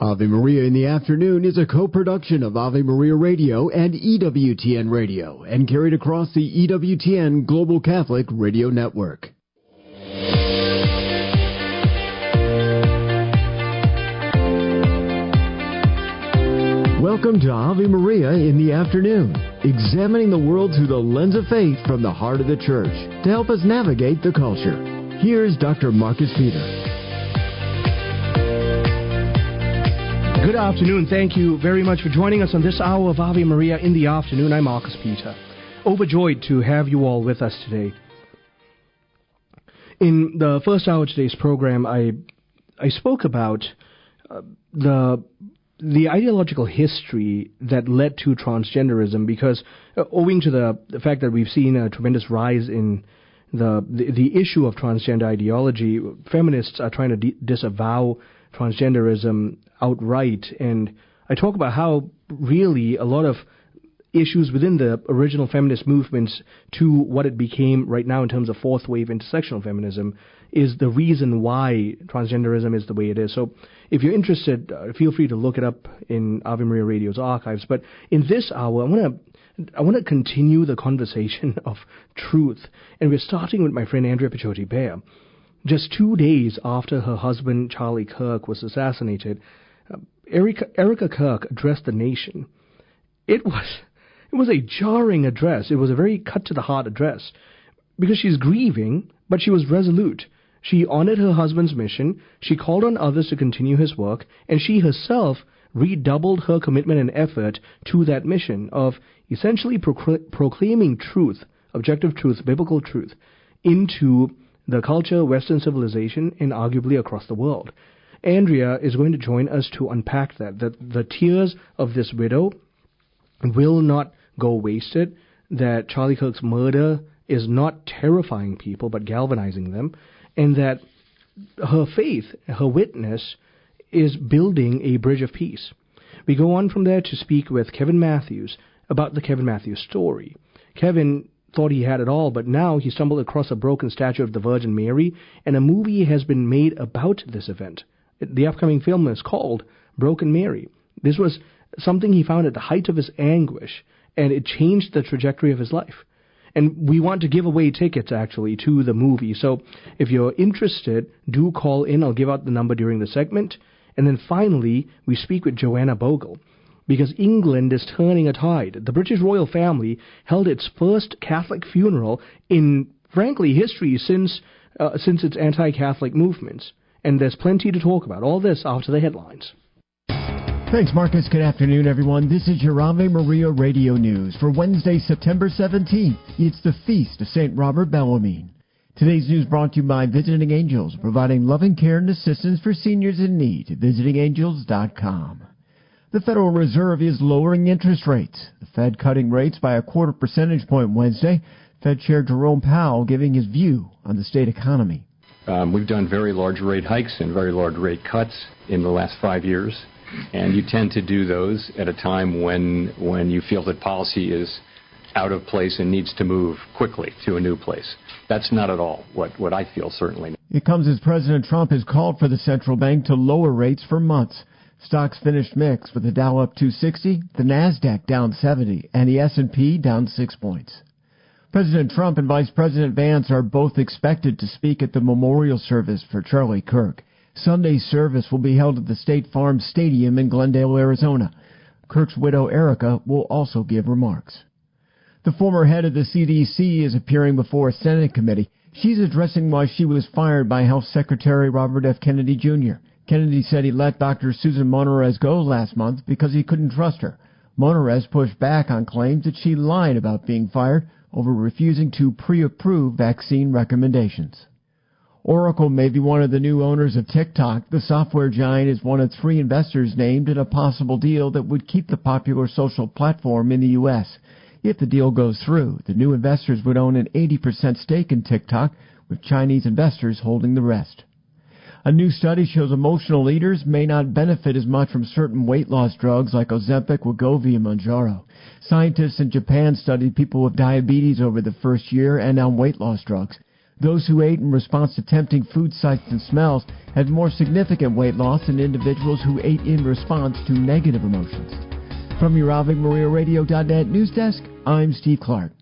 Ave Maria in the Afternoon is a co-production of Ave Maria Radio and EWTN Radio and carried across the EWTN Global Catholic Radio Network. Welcome to Ave Maria in the Afternoon, examining the world through the lens of faith from the heart of the Church to help us navigate the culture. Here's Dr. Marcus Peter. Good afternoon. Thank you very much for joining us on this hour of Ave Maria in the Afternoon. I'm Marcus Peter. Overjoyed to have you all with us today. In the first hour of today's program, I spoke about the ideological history that led to transgenderism, because owing to the fact that we've seen a tremendous rise in the issue of transgender ideology, feminists are trying to disavow transgenderism outright. And I talk about how really a lot of issues within the original feminist movements to what it became right now in terms of fourth wave intersectional feminism is the reason why transgenderism is the way it is. So if you're interested, feel free to look it up in Ave Maria Radio's archives. But in this hour, I want to continue the conversation of truth. And we're starting with my friend Andrea Pichotti-Bear. Just 2 days after her husband, Charlie Kirk, was assassinated, Erika Kirk addressed the nation. It was a jarring address. It was a very cut-to-the-heart address, because she's grieving, but she was resolute. She honored her husband's mission, she called on others to continue his work, and she herself redoubled her commitment and effort to that mission of essentially proclaiming truth, objective truth, biblical truth, into the culture, Western civilization, and arguably across the world. Andrea is going to join us to unpack that the tears of this widow will not go wasted, that Charlie Kirk's murder is not terrifying people but galvanizing them, and that her faith, her witness, is building a bridge of peace. We go on from there to speak with Kevin Matthews about the Kevin Matthews story. Kevin thought he had it all, but now he stumbled across a broken statue of the Virgin Mary, and a movie has been made about this event. The upcoming film is called Broken Mary. This was something he found at the height of his anguish, and it changed the trajectory of his life. And we want to give away tickets, actually, to the movie. So if you're interested, do call in. I'll give out the number during the segment. And then finally, we speak with Joanna Bogle, because England is turning a tide. The British royal family held its first Catholic funeral in, frankly, history since its anti-Catholic movements. And there's plenty to talk about. All this after the headlines. Thanks, Marcus. Good afternoon, everyone. This is your Ave Maria Radio News for Wednesday, September 17th. It's the Feast of St. Robert Bellarmine. Today's news brought to you by Visiting Angels, providing loving care and assistance for seniors in need. VisitingAngels.com. The Federal Reserve is lowering interest rates. The Fed cutting rates by a 0.25 percentage point Wednesday. Fed Chair Jerome Powell giving his view on the state economy. We've done very large rate hikes and very large rate cuts in the last 5 years. And you tend to do those at a time when you feel that policy is out of place and needs to move quickly to a new place. That's not at all what I feel, certainly. It comes as President Trump has called for the central bank to lower rates for months. Stocks finished mixed, with the Dow up 260, the NASDAQ down 70, and the S&P down 6 points. President Trump and Vice President Vance are both expected to speak at the memorial service for Charlie Kirk. Sunday's service will be held at the State Farm Stadium in Glendale, Arizona. Kirk's widow, Erika, will also give remarks. The former head of the CDC is appearing before a Senate committee. She's addressing why she was fired by Health Secretary Robert F. Kennedy, Jr. Kennedy said he let Dr. Susan Monterez go last month because he couldn't trust her. Monterez pushed back on claims that she lied about being fired over refusing to pre-approve vaccine recommendations. Oracle may be one of the new owners of TikTok. The software giant is one of 3 investors named in a possible deal that would keep the popular social platform in the U.S. If the deal goes through, the new investors would own an 80% stake in TikTok, with Chinese investors holding the rest. A new study shows emotional eaters may not benefit as much from certain weight loss drugs like Ozempic, Wegovy, and Mounjaro. Scientists in Japan studied people with diabetes over the first year and on weight loss drugs. Those who ate in response to tempting food sights and smells had more significant weight loss than individuals who ate in response to negative emotions. From your AveMariaRadio.net news desk, I'm Steve Clark.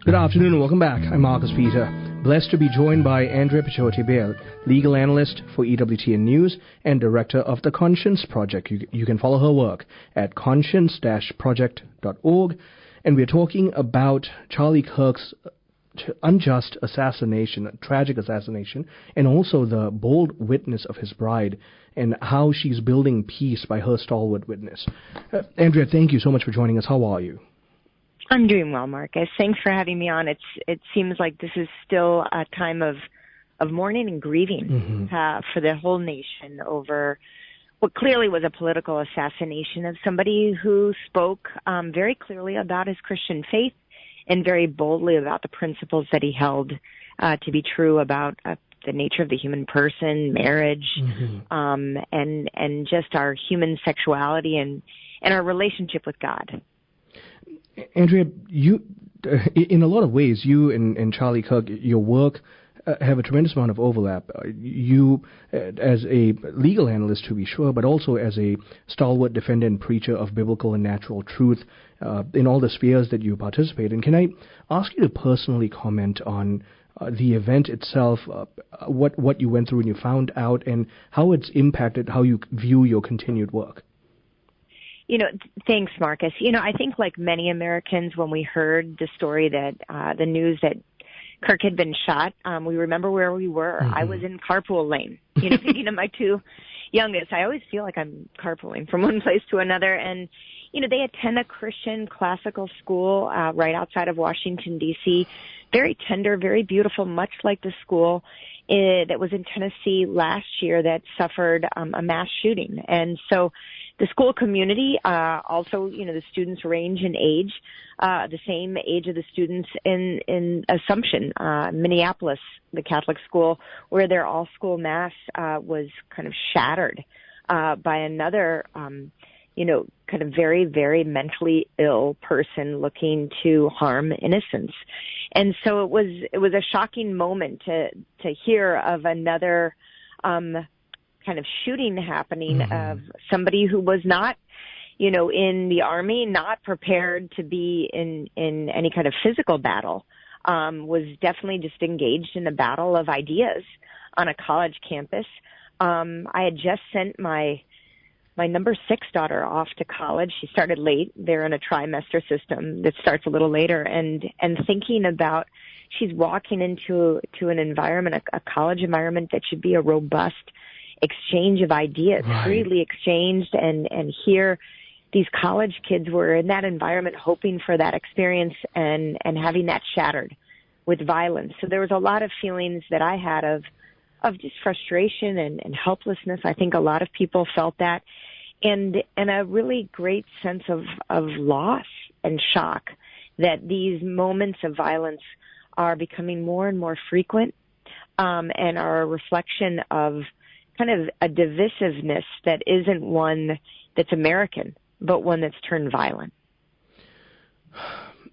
Good afternoon and welcome back. I'm Marcus Peter. Blessed to be joined by Andrea Pichotti-Bale, legal analyst for EWTN News and director of the Conscience Project. You can follow her work at conscience-project.org. And we're talking about Charlie Kirk's unjust assassination, tragic assassination, and also the bold witness of his bride and how she's building peace by her stalwart witness. Andrea, thank you so much for joining us. How are you? I'm doing well, Marcus. Thanks for having me on. It seems like this is still a time of mourning and grieving for the whole nation over what clearly was a political assassination of somebody who spoke very clearly about his Christian faith and very boldly about the principles that he held to be true about the nature of the human person, marriage, and just our human sexuality and our relationship with God. Andrea, you, in a lot of ways, you and Charlie Kirk, your work have a tremendous amount of overlap. You, as a legal analyst, to be sure, but also as a stalwart defender and preacher of biblical and natural truth in all the spheres that you participate in. Can I ask you to personally comment on the event itself, what you went through when you found out, and how it's impacted how you view your continued work? Thanks, Marcus. I think like many Americans, when we heard the story that the news that Kirk had been shot, we remember where we were. I was in carpool lane, thinking of my two youngest. I always feel like I'm carpooling from one place to another. And, they attend a Christian classical school right outside of Washington, D.C., very tender, very beautiful, much like the school that was in Tennessee last year that suffered a mass shooting. And so the school community, also, the students range in age, the same age of the students in Assumption, Minneapolis, the Catholic school, where their all-school mass was kind of shattered by another, kind of very, very mentally ill person looking to harm innocents. And so it was a shocking moment to hear of another kind of shooting happening of somebody who was not, in the Army, not prepared to be in any kind of physical battle, was definitely just engaged in a battle of ideas on a college campus. I had just sent my number 6 daughter off to college. She started late. They're in a trimester system that starts a little later, and thinking about she's walking into an environment, a college environment that should be a robust exchange of ideas, freely exchanged, and here these college kids were in that environment hoping for that experience and having that shattered with violence. So there was a lot of feelings that I had of just frustration and helplessness. I think a lot of people felt that, and a really great sense of loss and shock that these moments of violence are becoming more and more frequent, and are a reflection of kind of a divisiveness that isn't one that's American, but one that's turned violent.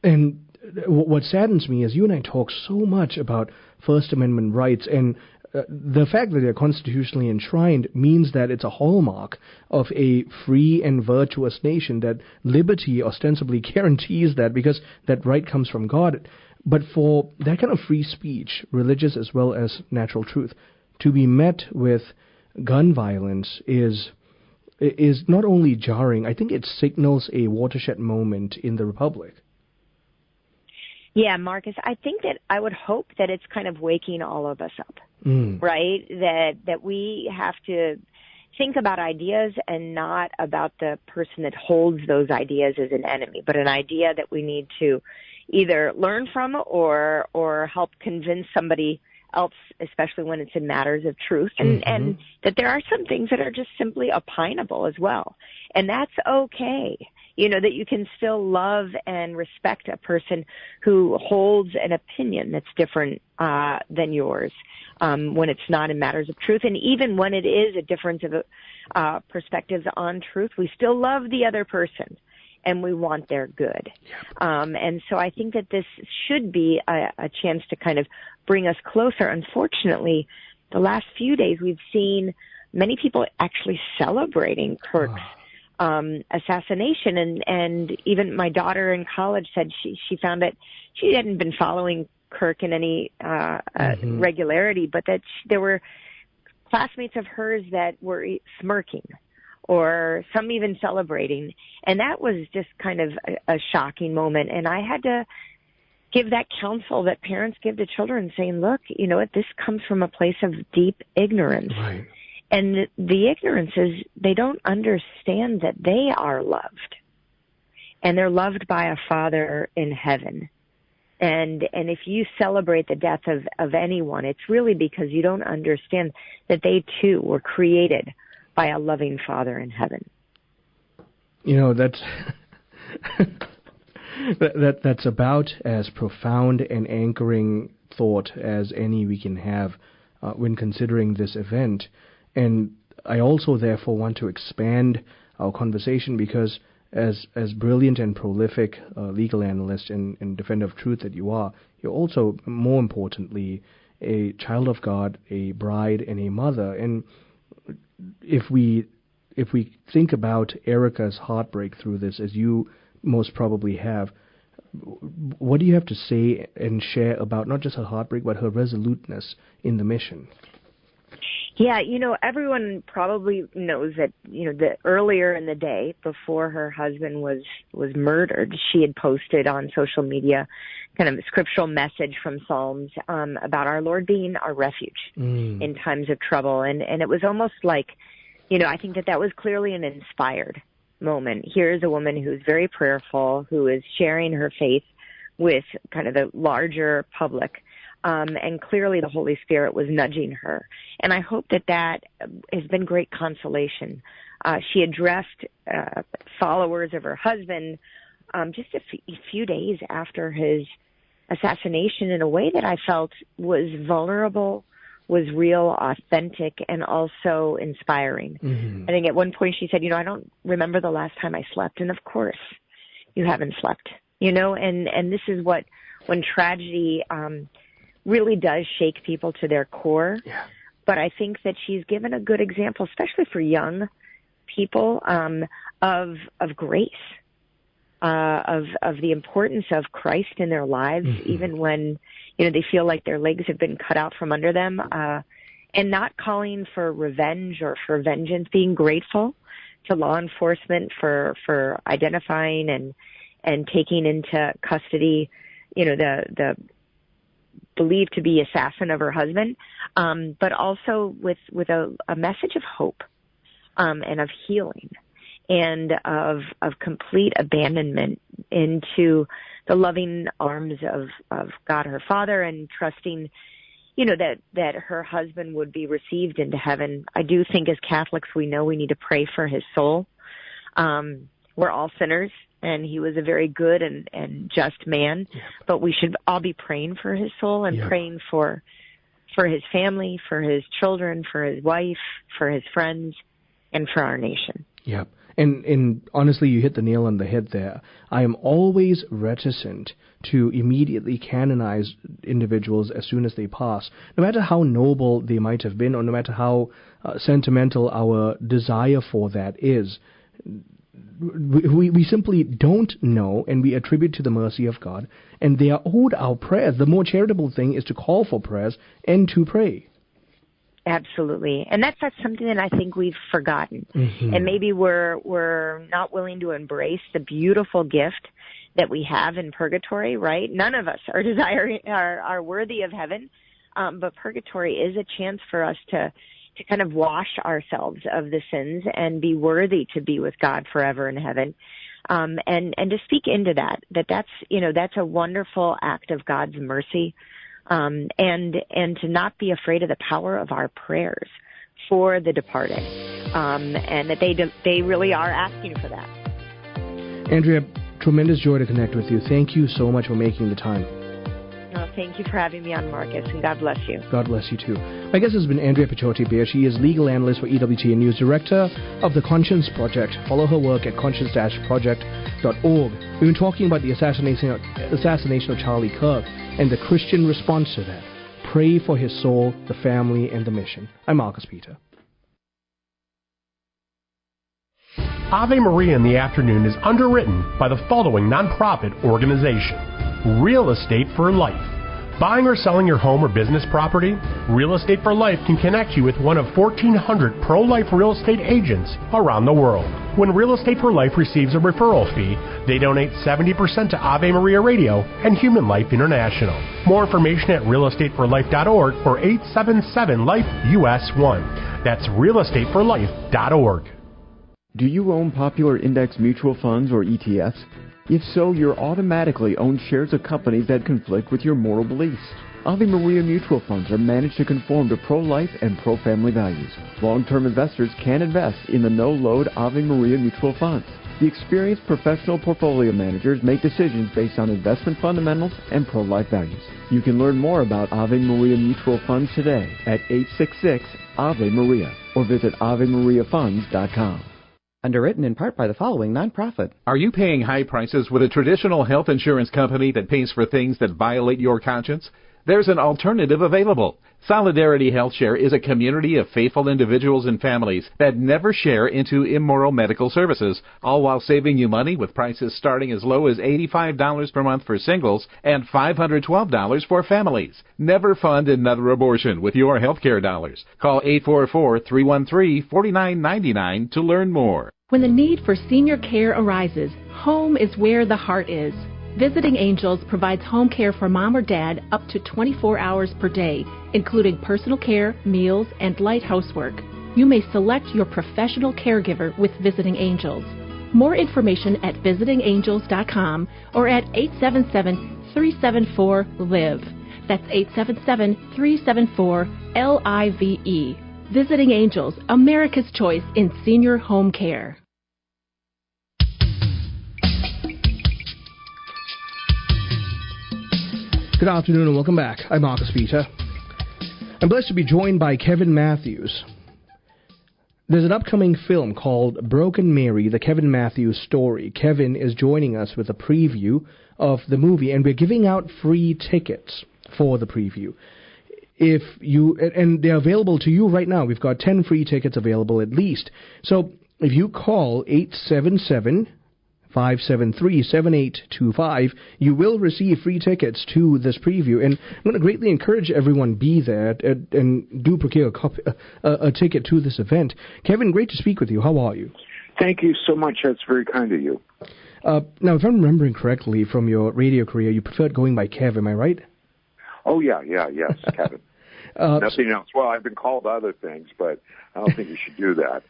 And what saddens me is you and I talk so much about First Amendment rights, and the fact that they're constitutionally enshrined means that it's a hallmark of a free and virtuous nation, that liberty ostensibly guarantees that because that right comes from God. But for that kind of free speech, religious as well as natural truth, to be met with gun violence is not only jarring, I think it signals a watershed moment in the Republic. Yeah, Marcus, I think that I would hope that it's kind of waking all of us up, right? That we have to think about ideas and not about the person that holds those ideas as an enemy, but an idea that we need to either learn from or help convince somebody else, especially when it's in matters of truth, and that there are some things that are just simply opinable as well. And that's okay. That you can still love and respect a person who holds an opinion that's different than yours when it's not in matters of truth. And even when it is a difference of perspectives on truth, we still love the other person. and we want their good. And so I think that this should be a chance to kind of bring us closer. Unfortunately, the last few days we've seen many people actually celebrating Kirk's assassination, and even my daughter in college said she found that she hadn't been following Kirk in any regularity, but that there were classmates of hers that were smirking, or some even celebrating, and that was just kind of a shocking moment. And I had to give that counsel that parents give to children, saying, look, you know what, this comes from a place of deep ignorance. Right. And the ignorance is they don't understand that they are loved. And they're loved by a Father in heaven. And if you celebrate the death of anyone, it's really because you don't understand that they too were created by a loving Father in heaven. You know, that's that's about as profound and anchoring thought as any we can have when considering this event. And I also, therefore, want to expand our conversation because as brilliant and prolific legal analyst and defender of truth that you are, you're also, more importantly, a child of God, a bride, and a mother. And if we think about Erika's heartbreak through this, as you most probably have, what do you have to say and share about not just her heartbreak, but her resoluteness in the mission? Yeah, you know, everyone probably knows that, you know, that earlier in the day, before her husband was murdered, she had posted on social media kind of a scriptural message from Psalms about our Lord being our refuge in times of trouble. And it was almost like, you know, I think that was clearly an inspired moment. Here's a woman who's very prayerful, who is sharing her faith with kind of the larger public. And clearly the Holy Spirit was nudging her. And I hope that has been great consolation. She addressed followers of her husband just a few days after his assassination in a way that I felt was vulnerable, was real, authentic, and also inspiring. Mm-hmm. I think at one point she said, you know, I don't remember the last time I slept. And of course, you haven't slept, you know, and this is when tragedy really does shake people to their core. Yeah. But I think that she's given a good example, especially for young people, of grace, of the importance of Christ in their lives, even when, you know, they feel like their legs have been cut out from under them, and not calling for revenge or for vengeance, being grateful to law enforcement for identifying and taking into custody, you know, the believed to be assassin of her husband, but also with a message of hope and of healing and of complete abandonment into the loving arms of God her Father, and trusting, you know, that her husband would be received into heaven. I do think as Catholics we know we need to pray for his soul. We're all sinners, and he was a very good and just man, but we should all be praying for his soul and praying for his family, for his children, for his wife, for his friends, and for our nation. Yeah. And honestly, you hit the nail on the head there. I am always reticent to immediately canonize individuals as soon as they pass, no matter how noble they might have been, or no matter how sentimental our desire for that is. We simply don't know, and we attribute to the mercy of God, and they are owed our prayers. The more charitable thing is to call for prayers and to pray. Absolutely. And that's something that I think we've forgotten. Mm-hmm. And maybe we're not willing to embrace the beautiful gift that we have in purgatory, right? None of us are worthy of heaven, but purgatory is a chance for us to kind of wash ourselves of the sins and be worthy to be with God forever in heaven. And to speak into that's a wonderful act of God's mercy. And to not be afraid of the power of our prayers for the departed, and that they really are asking for that. Andrea, tremendous joy to connect with you. Thank you so much for making the time. No, thank you for having me on, Marcus, and God bless you. God bless you, too. My guest has been Andrea Pichotti-Beer. She is legal analyst for EWTN News, director of the Conscience Project. Follow her work at conscience-project.org. We've been talking about the assassination of Charlie Kirk and the Christian response to that. Pray for his soul, the family, and the mission. I'm Marcus Peter. Ave Maria in the Afternoon is underwritten by the following nonprofit organization: Real Estate for Life. Buying or selling your home or business property? Real Estate for Life can connect you with one of 1,400 pro-life real estate agents around the world. When Real Estate for Life receives a referral fee, they donate 70% to Ave Maria Radio and Human Life International. More information at realestateforlife.org or 877-LIFE-US1. That's realestateforlife.org. Do you own popular index mutual funds or ETFs? If so, you're automatically own shares of companies that conflict with your moral beliefs. Ave Maria mutual funds are managed to conform to pro-life and pro-family values. Long-term investors can invest in the no-load Ave Maria mutual funds. The experienced professional portfolio managers make decisions based on investment fundamentals and pro-life values. You can learn more about Ave Maria mutual funds today at 866-AVE-MARIA or visit AveMariaFunds.com. Underwritten in part by the following nonprofit. Are you paying high prices with a traditional health insurance company that pays for things that violate your conscience? There's an alternative available. Solidarity HealthShare is a community of faithful individuals and families that never share into immoral medical services, all while saving you money with prices starting as low as $85 per month for singles and $512 for families. Never fund another abortion with your healthcare dollars. Call 844-313-4999 to learn more. When the need for senior care arises, home is where the heart is. Visiting Angels provides home care for mom or dad up to 24 hours per day, including personal care, meals, and light housework. You may select your professional caregiver with Visiting Angels. More information at visitingangels.com or at 877-374-LIVE. That's 877-374-LIVE. Visiting Angels, America's choice in senior home care. Good afternoon and welcome back. I'm Marcus Peter. I'm blessed to be joined by Kevin Matthews. There's an upcoming film called Broken Mary, the Kevin Matthews story. Kevin is joining us with a preview of the movie, and we're giving out free tickets for the preview. And they're available to you right now. We've got 10 free tickets available at least. So if you call 877-573-7825, you will receive free tickets to this preview. And I'm going to greatly encourage everyone be there and do procure a ticket to this event. Kevin, great to speak with you. How are you? Thank you so much. That's very kind of you. Now, if I'm remembering correctly from your radio career, you preferred going by Kev, am I right? Oh, yes, Kevin. Nothing else. Well, I've been called other things, but I don't think you should do that.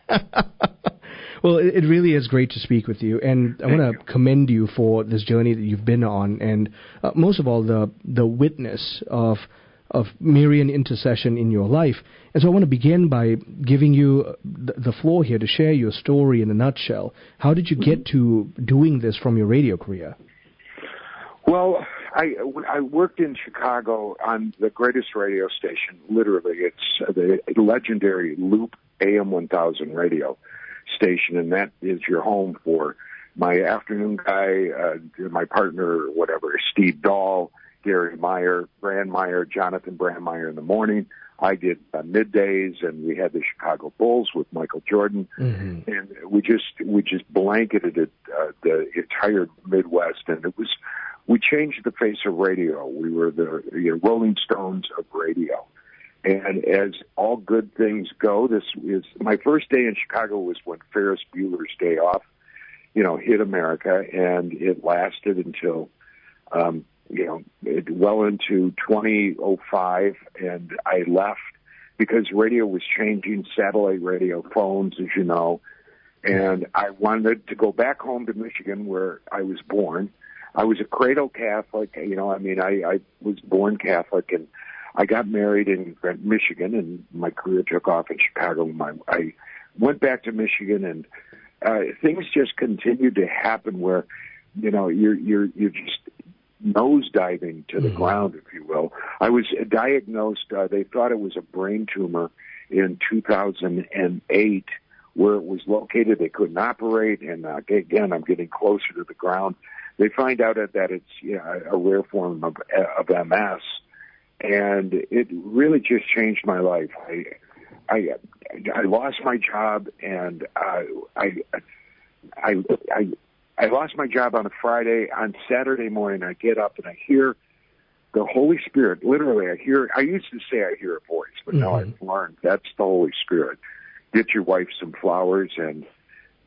Well, it really is great to speak with you, and I want to commend you for this journey that you've been on, and most of all, the witness of Marian intercession in your life. And so I want to begin by giving you the floor here to share your story in a nutshell. How did you get to doing this from your radio career? Well, I worked in Chicago on the greatest radio station, literally. It's the legendary Loop AM 1000 radio station, and that is your home for my afternoon guy, my partner, whatever, Steve Dahl, Gary Meyer, Brandmeier, Jonathan Brandmeier in the morning. I did middays, and we had the Chicago Bulls with Michael Jordan, and we just blanketed it, the entire Midwest, and we changed the face of radio. We were the Rolling Stones of radio. And as all good things go, this is my first day in Chicago was when Ferris Bueller's Day Off, hit America, and it lasted until, well into 2005, and I left because radio was changing, satellite radio, phones, as you know, and I wanted to go back home to Michigan where I was born. I was a cradle Catholic, I was born Catholic, and I got married in Michigan, and my career took off in Chicago. I went back to Michigan, and things just continued to happen where, you're just nosediving to the ground, if you will. I was diagnosed, they thought it was a brain tumor in 2008, where it was located. They couldn't operate, and again, I'm getting closer to the ground. They find out that it's a rare form of MS, and it really just changed my life. I lost my job, and I lost my job on a Friday. On Saturday morning, I get up and I hear the Holy Spirit. Literally, I used to say I hear a voice, but now I've learned that's the Holy Spirit. Get your wife some flowers, and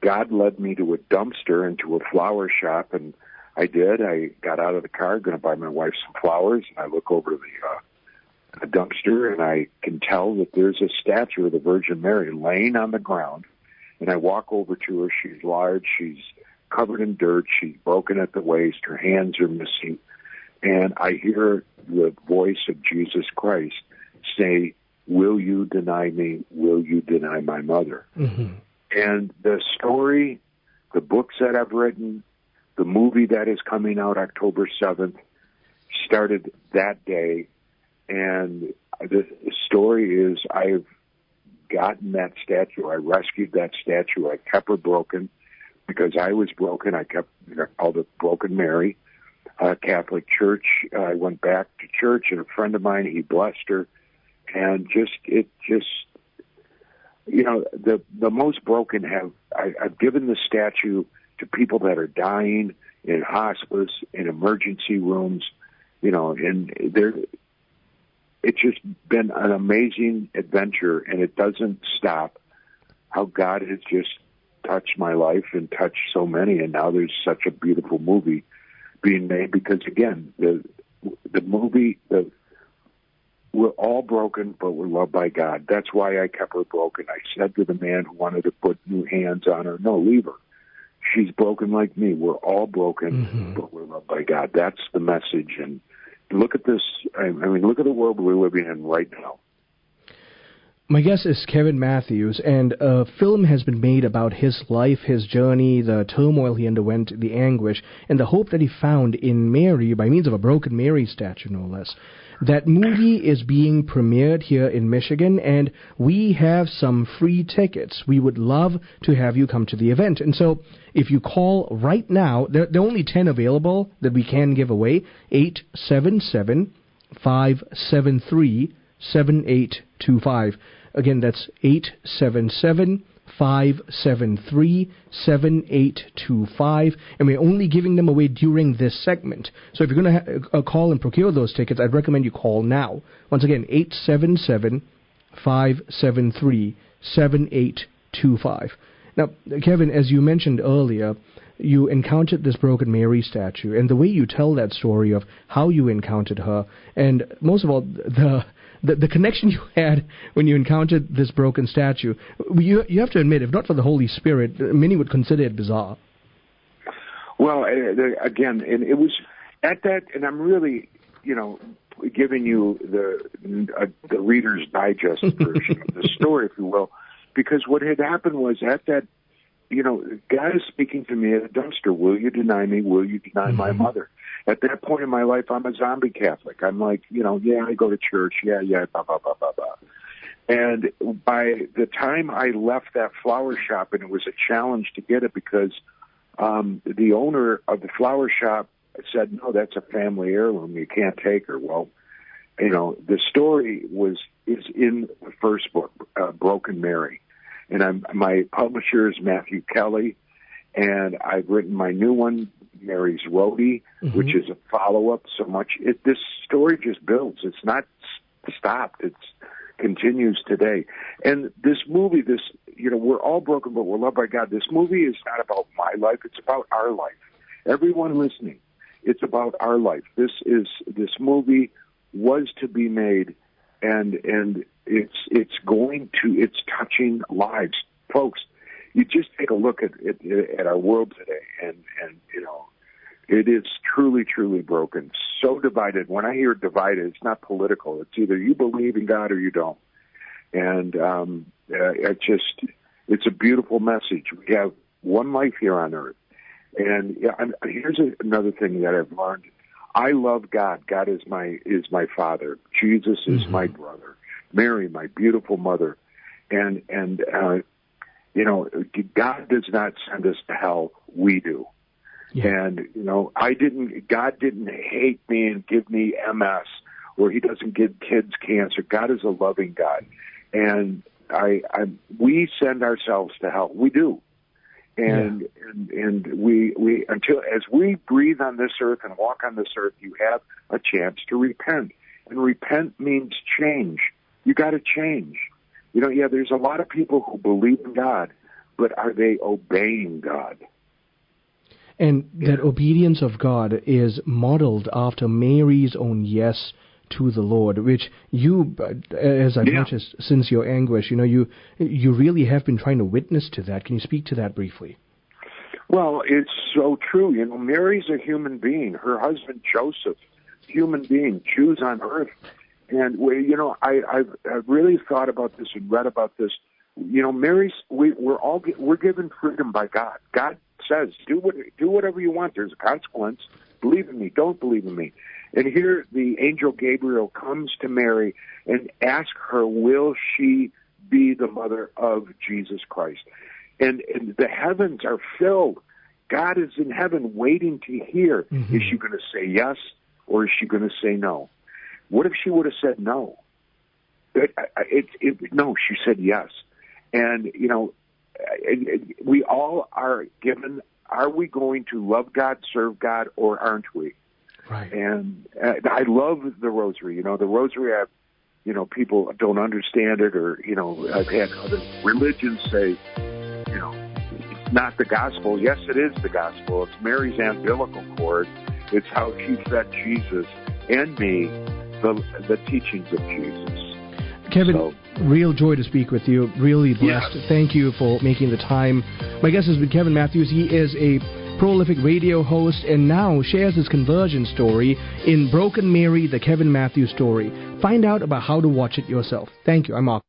God led me to a dumpster and to a flower shop, and I did. I got out of the car, going to buy my wife some flowers, and I look over to the dumpster, and I can tell that there's a statue of the Virgin Mary laying on the ground, and I walk over to her. She's large. She's covered in dirt. She's broken at the waist. Her hands are missing, and I hear the voice of Jesus Christ say, "Will you deny me? Will you deny my mother?" And the story, the books that I've written, the movie that is coming out October 7th started that day. And the story is I've gotten that statue. I rescued that statue. I kept her broken because I was broken. I called it Broken Mary, Catholic Church. I went back to church, and a friend of mine, he blessed her. And the most broken I've given the statue to people that are dying in hospice, in emergency rooms, and it's just been an amazing adventure, and it doesn't stop. How God has just touched my life and touched so many, and now there's such a beautiful movie being made because, again, the movie, we're all broken, but we're loved by God. That's why I kept her broken. I said to the man who wanted to put new hands on her, no, leave her. She's broken like me. We're all broken, but we're loved by God. That's the message. And look at this. I mean, look at the world we're living in right now. My guest is Kevin Matthews, and a film has been made about his life, his journey, the turmoil he underwent, the anguish, and the hope that he found in Mary by means of a Broken Mary statue, no less. That movie is being premiered here in Michigan, and we have some free tickets. We would love to have you come to the event. And so if you call right now, there are only 10 available that we can give away, 877-573-7825. Again, that's 877-573-7825, and we're only giving them away during this segment. So if you're going to call and procure those tickets, I'd recommend you call now. Once again, 877-573-7825. Now, Kevin, as you mentioned earlier, you encountered this Broken Mary statue, and the way you tell that story of how you encountered her, and most of all, the connection you had when you encountered this broken statue, you have to admit, if not for the Holy Spirit, many would consider it bizarre. Well, again, and it was at that, and I'm really, giving you the Reader's Digest version of the story, if you will, because what had happened was at that, God is speaking to me at a dumpster. Will you deny me? Will you deny my mother? At that point in my life, I'm a zombie Catholic. I'm like, I go to church. Yeah, blah, blah, blah, blah, blah. And by the time I left that flower shop, and it was a challenge to get it because the owner of the flower shop said, no, that's a family heirloom. You can't take her. Well, the story is in the first book, Broken Mary. And my publisher is Matthew Kelly, and I've written my new one, Mary's Roadie, which is a follow-up. So much this story just builds. It's not stopped. It continues today. And this movie, we're all broken, but we're loved by God. This movie is not about my life. It's about our life. Everyone listening, it's about our life. This movie was to be made, and it's touching lives, folks. You just take a look at our world today, and it is truly, truly broken. So divided. When I hear divided, it's not political. It's either you believe in God or you don't. And it's a beautiful message. We have one life here on earth. And here's another thing that I've learned. I love God. God is my father. Jesus is my brother. Mary, my beautiful mother. And God does not send us to hell. We do. Yeah. And, God didn't hate me and give me MS, or he doesn't give kids cancer. God is a loving God. And we send ourselves to hell. We do. And we until as we breathe on this earth and walk on this earth, you have a chance to repent. And repent means change. You got to change. There's a lot of people who believe in God, but are they obeying God? And that obedience of God is modeled after Mary's own yes to the Lord, which you, as I've noticed since your anguish, you really have been trying to witness to that. Can you speak to that briefly? Well, it's so true. Mary's a human being. Her husband, Joseph, human being, Jews on earth. And, I've really thought about this and read about this. Mary's, we're given freedom by God. God says, do whatever you want. There's a consequence. Believe in me. Don't believe in me. And here the angel Gabriel comes to Mary and asks her, will she be the mother of Jesus Christ? And the heavens are filled. God is in heaven waiting to hear. Mm-hmm. Is she going to say yes, or is she going to say no? What if she would have said no? No, she said yes. And, we all are given, are we going to love God, serve God, or aren't we? Right. And I love the rosary. The rosary, people don't understand it, or, I've had other religions say, it's not the gospel. Yes, it is the gospel. It's Mary's umbilical cord. It's how she fed Jesus and me the teachings of Jesus. Kevin, real joy to speak with you. Really blessed. Yes. Thank you for making the time. My guest has been Kevin Matthews. He is a prolific radio host and now shares his conversion story in Broken Mary, the Kevin Matthews story. Find out about how to watch it yourself. Thank you. I'm Mark.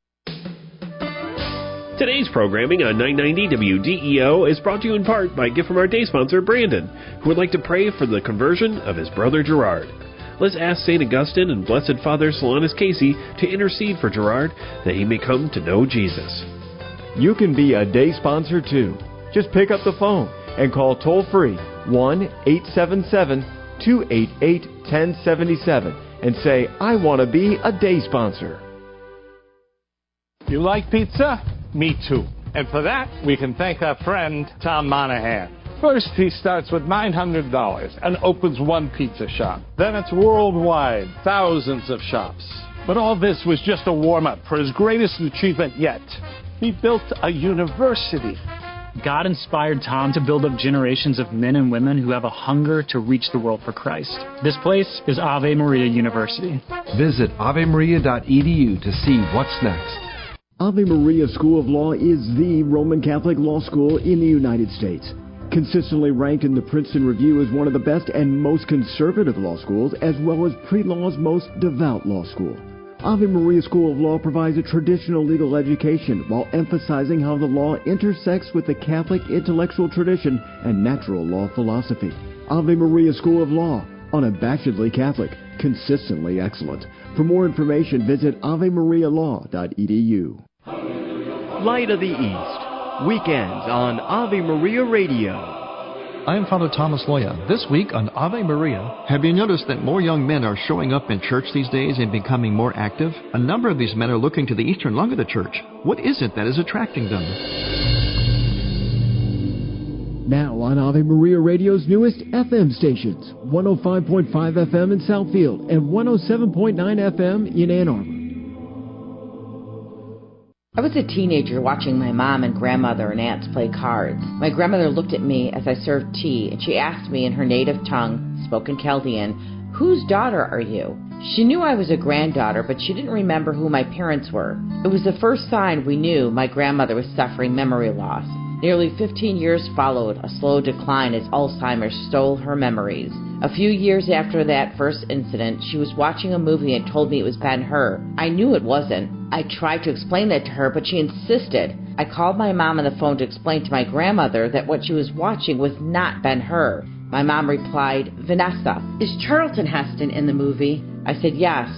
Today's programming on 990 WDEO is brought to you in part by a gift from our day sponsor, Brandon, who would like to pray for the conversion of his brother Gerard. Let's ask St. Augustine and Blessed Father Solanus Casey to intercede for Gerard that he may come to know Jesus. You can be a day sponsor too. Just pick up the phone and call toll-free 1-877-288-1077 and say, I want to be a day sponsor. You like pizza? Me too. And for that, we can thank our friend, Tom Monahan. First, he starts with $900 and opens one pizza shop. Then it's worldwide, thousands of shops. But all this was just a warm-up for his greatest achievement yet. He built a university. God inspired Tom to build up generations of men and women who have a hunger to reach the world for Christ. This place is Ave Maria University. Visit avemaria.edu to see what's next. Ave Maria School of Law is the Roman Catholic law school in the United States. Consistently ranked in the Princeton Review as one of the best and most conservative law schools, as well as pre-law's most devout law school. Ave Maria School of Law provides a traditional legal education while emphasizing how the law intersects with the Catholic intellectual tradition and natural law philosophy. Ave Maria School of Law, unabashedly Catholic, consistently excellent. For more information, visit avemarialaw.edu. Light of the East, weekends on Ave Maria Radio. I am Father Thomas Loya. This week on Ave Maria. Have you noticed that more young men are showing up in church these days and becoming more active? A number of these men are looking to the eastern lung of the church. What is it that is attracting them? Now on Ave Maria Radio's newest FM stations, 105.5 FM in Southfield and 107.9 FM in Ann Arbor. I was a teenager watching my mom and grandmother and aunts play cards. My grandmother looked at me as I served tea, and she asked me in her native tongue, spoken Chaldean, "Whose daughter are you?" She knew I was a granddaughter, but she didn't remember who my parents were. It was the first sign we knew my grandmother was suffering memory loss. Nearly 15 years followed, a slow decline as Alzheimer's stole her memories. A few years after that first incident, she was watching a movie and told me it was Ben-Hur. I knew it wasn't. I tried to explain that to her, but she insisted. I called my mom on the phone to explain to my grandmother that what she was watching was not Ben-Hur. My mom replied, Vanessa, is Charlton Heston in the movie? I said, yes.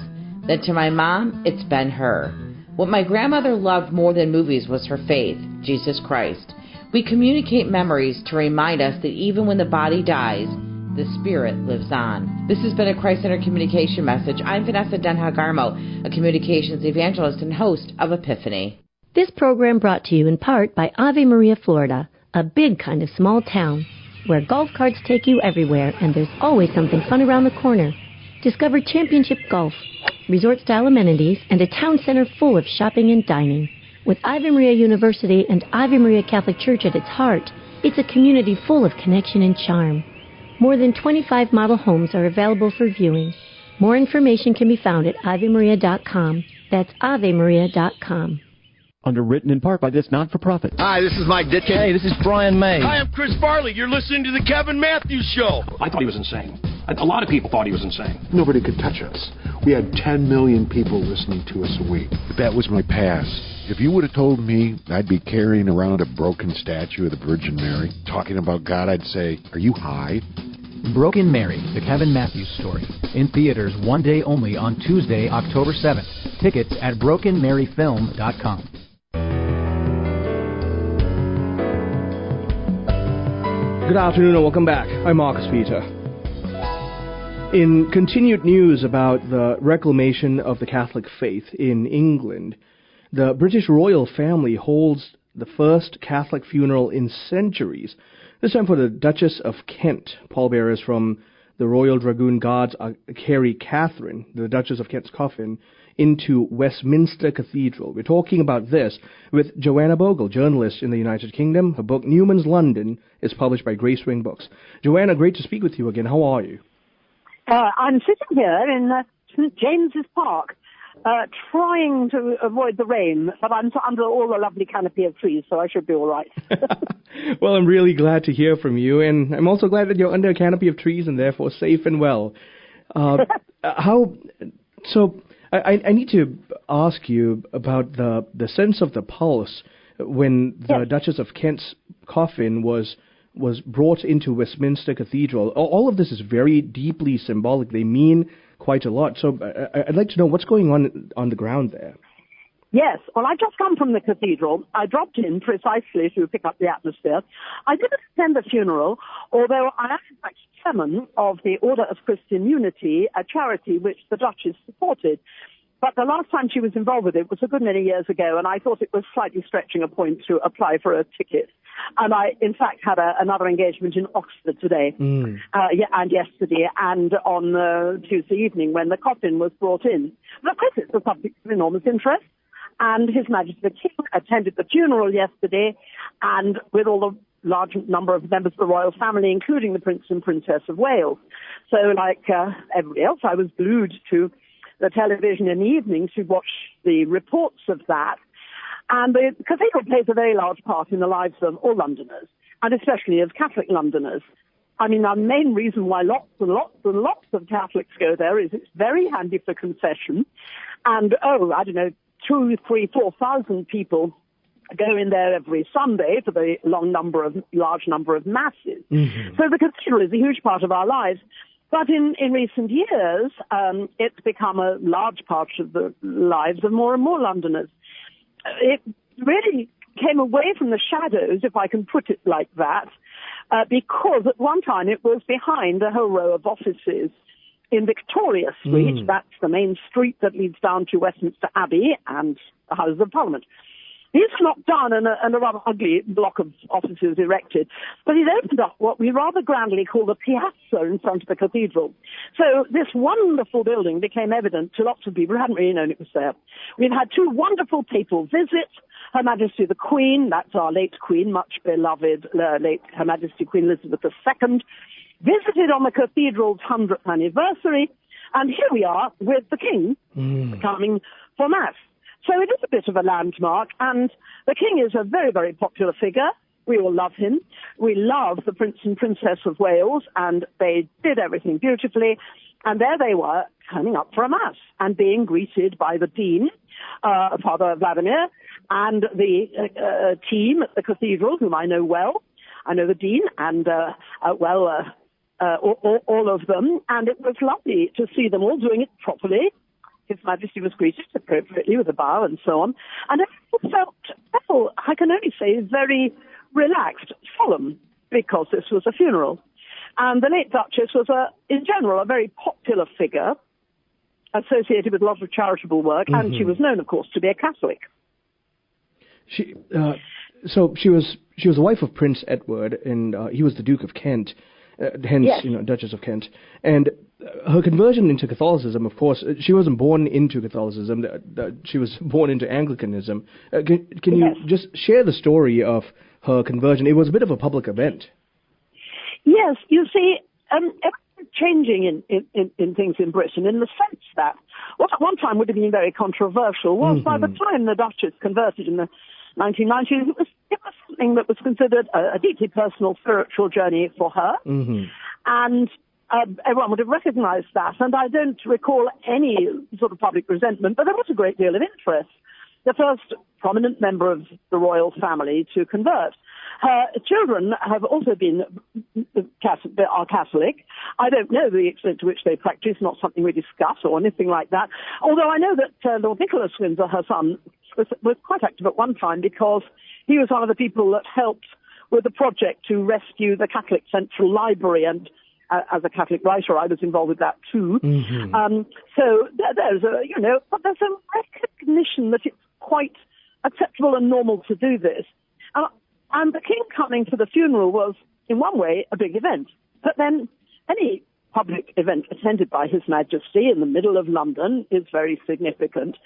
Then to my mom, it's Ben-Hur. What my grandmother loved more than movies was her faith, Jesus Christ. We communicate memories to remind us that even when the body dies, the spirit lives on. This has been a Christ-Centered Communication Message. I'm Vanessa Denha-Garmo, a communications evangelist and host of Epiphany. This program brought to you in part by Ave Maria, Florida, a big kind of small town where golf carts take you everywhere and there's always something fun around the corner. Discover championship golf, resort-style amenities, and a town center full of shopping and dining. With Ave Maria University and Ave Maria Catholic Church at its heart, it's a community full of connection and charm. More than 25 model homes are available for viewing. More information can be found at AveMaria.com. That's AveMaria.com. Underwritten in part by this not-for-profit. Hi, this is Mike Ditkin. Hey, this is Brian May. Hi, I'm Chris Farley. You're listening to the Kevin Matthews Show. I thought he was insane. A lot of people thought he was insane. Nobody could touch us. We had 10 million people listening to us a week. That was my past. If you would have told me I'd be carrying around a broken statue of the Virgin Mary, talking about God, I'd say, are you high? Broken Mary, the Kevin Matthews Story. In theaters one day only on Tuesday, October 7th. Tickets at brokenmaryfilm.com. Good afternoon and welcome back. I'm Marcus Peter. In continued news about the reclamation of the Catholic faith in England, the British royal family holds the first Catholic funeral in centuries. This time for the Duchess of Kent. Pallbearers from the Royal Dragoon Guards carry Catherine, the Duchess of Kent's coffin, into Westminster Cathedral. We're talking about this with Joanna Bogle, journalist in the United Kingdom. Her book, Newman's London, is published by Gracewing Books. Joanna, great to speak with you again. How are you? I'm sitting here in St. James's Park, trying to avoid the rain, but I'm under all the lovely canopy of trees, so I should be all right. Well, I'm really glad to hear from you, and I'm also glad that you're under a canopy of trees and therefore safe and well. I need to ask you about the sense of the pulse when the Duchess of Kent's coffin was brought into Westminster Cathedral. All of this is very deeply symbolic. They mean quite a lot. So I'd like to know what's going on the ground there. Yes, well, I've just come from the cathedral. I dropped in precisely to pick up the atmosphere. I didn't attend the funeral, although I am in fact chairman of the Order of Christian Unity, a charity which the Duchess supported. But the last time she was involved with it was a good many years ago, and I thought it was slightly stretching a point to apply for a ticket. And I, in fact, had another engagement in Oxford today, and yesterday, and on Tuesday evening when the coffin was brought in. But of course, it's a subject of enormous interest, and His Majesty the King attended the funeral yesterday, and with all the large number of members of the royal family, including the Prince and Princess of Wales. So, like everybody else, I was glued to the television in the evenings to watch the reports of that. And the cathedral plays a very large part in the lives of all Londoners, and especially of Catholic Londoners. I mean, the main reason why lots and lots and lots of Catholics go there is it's very handy for confession. And, 2,000, 3,000, 4,000 people go in there every Sunday for the large number of masses. Mm-hmm. So the cathedral is a huge part of our lives. But in recent years, it's become a large part of the lives of more and more Londoners. It really came away from the shadows, if I can put it like that, because at one time it was behind a whole row of offices in Victoria Street. That's the main street that leads down to Westminster Abbey and the Houses of Parliament. He's knocked down and a rather ugly block of offices erected, but he's opened up what we rather grandly call the piazza in front of the cathedral. So this wonderful building became evident to lots of people who hadn't really known it was there. We've had two wonderful papal visits. Her Majesty the Queen, that's our late Queen, much beloved late Her Majesty Queen Elizabeth II, visited on the cathedral's 100th anniversary, and here we are with the King coming for Mass. So it is a bit of a landmark, and the King is a very, very popular figure. We all love him. We love the Prince and Princess of Wales, and they did everything beautifully. And there they were, turning up for a Mass and being greeted by the Dean, Father Vladimir, and the team at the cathedral, whom I know well. I know the Dean, and, all of them, and it was lovely to see them all doing it properly. His Majesty was greeted appropriately with a bow and so on, and everyone felt, well, I can only say, very relaxed, solemn, because this was a funeral. And the late Duchess was, in general, a very popular figure, associated with lots of charitable work, and she was known, of course, to be a Catholic. So she was the wife of Prince Edward, and he was the Duke of Kent, hence, yes. Duchess of Kent. And her conversion into Catholicism, of course, she wasn't born into Catholicism. She was born into Anglicanism. Can you just share the story of her conversion? It was a bit of a public event. Yes, you see, everything's changing in things in Britain in the sense that what at one time would have been very controversial was by the time the Duchess converted in the 1990s, it was something that was considered a deeply personal spiritual journey for her. And everyone would have recognized that. And I don't recall any sort of public resentment, but there was a great deal of interest. The first prominent member of the royal family to convert. Her children have also been are Catholic. I don't know the extent to which they practice, not something we discuss or anything like that. Although I know that Lord Nicholas Windsor, her son, was quite active at one time because he was one of the people that helped with the project to rescue the Catholic Central Library, and as a Catholic writer, I was involved with that too. So there's but there's a recognition that it's quite acceptable and normal to do this. And the King coming to the funeral was, in one way, a big event. But then any public event attended by His Majesty in the middle of London is very significant.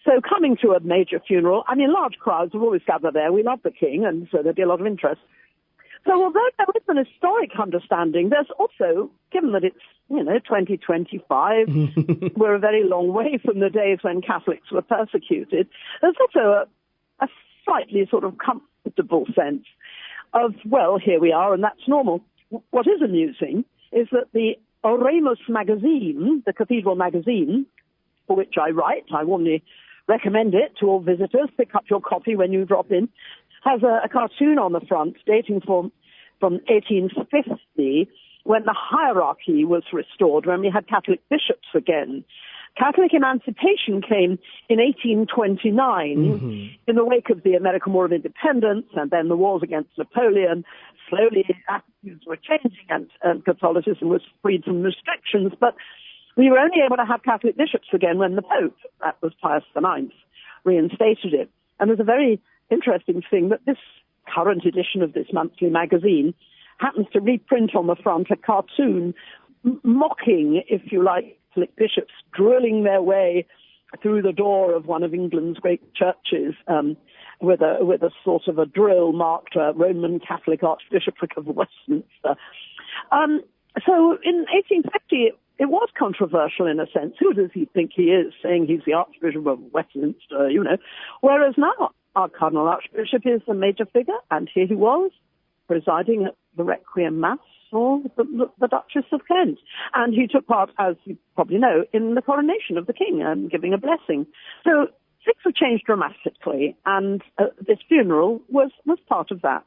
So coming to a major funeral, I mean, large crowds will always gather there. We love the King, and so there'd be a lot of interest. So although there is an historic understanding, there's also, given that it's, 2025, we're a very long way from the days when Catholics were persecuted, there's also a slightly sort of comfortable sense of, well, here we are, and that's normal. What is amusing is that the Oremus magazine, the cathedral magazine, for which I write, I warmly recommend it to all visitors, pick up your copy when you drop in, has a cartoon on the front dating from 1850, when the hierarchy was restored, when we had Catholic bishops again. Catholic emancipation came in 1829 in the wake of the American War of Independence and then the wars against Napoleon. Slowly attitudes were changing and Catholicism was freed from restrictions, but we were only able to have Catholic bishops again when the Pope, that was Pius IX, reinstated it. And there's a very interesting thing that this current edition of this monthly magazine happens to reprint on the front a cartoon mocking, if you like, Catholic bishops drilling their way through the door of one of England's great churches with a sort of a drill marked Roman Catholic Archbishopric of Westminster. So in 1850, it was controversial in a sense. Who does he think he is, saying he's the Archbishop of Westminster, Whereas now our Cardinal Archbishop is a major figure, and here he was, presiding at the Requiem Mass for the Duchess of Kent. And he took part, as you probably know, in the coronation of the King and giving a blessing. So things have changed dramatically, and this funeral was part of that,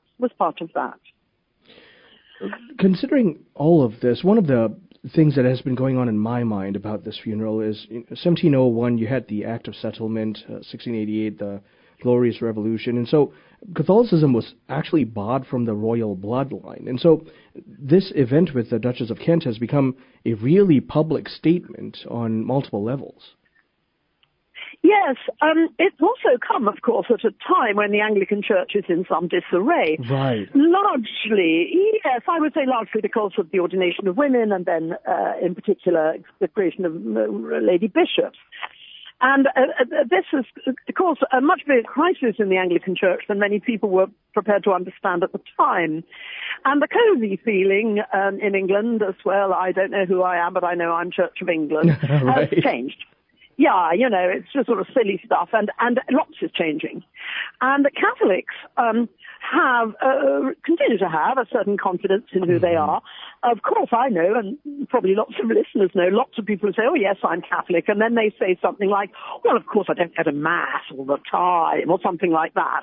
Considering all of this, one of the things that has been going on in my mind about this funeral is in 1701 you had the Act of Settlement, 1688 the Glorious Revolution, and so Catholicism was actually barred from the royal bloodline. And so this event with the Duchess of Kent has become a really public statement on multiple levels. Yes, it's also come, of course, at a time when the Anglican Church is in some disarray. Right. Largely, yes, I would say largely because of the ordination of women and then, in particular, the creation of lady bishops. And this has caused a much bigger crisis in the Anglican Church than many people were prepared to understand at the time. And the cosy feeling in England as well, I don't know who I am, but I know I'm Church of England, right. has changed. Yeah, it's just sort of silly stuff, and lots is changing. And the Catholics continue to have a certain confidence in who they are. Of course, I know, and probably lots of listeners know, lots of people who say, oh, yes, I'm Catholic, and then they say something like, well, of course, I don't go to Mass all the time, or something like that.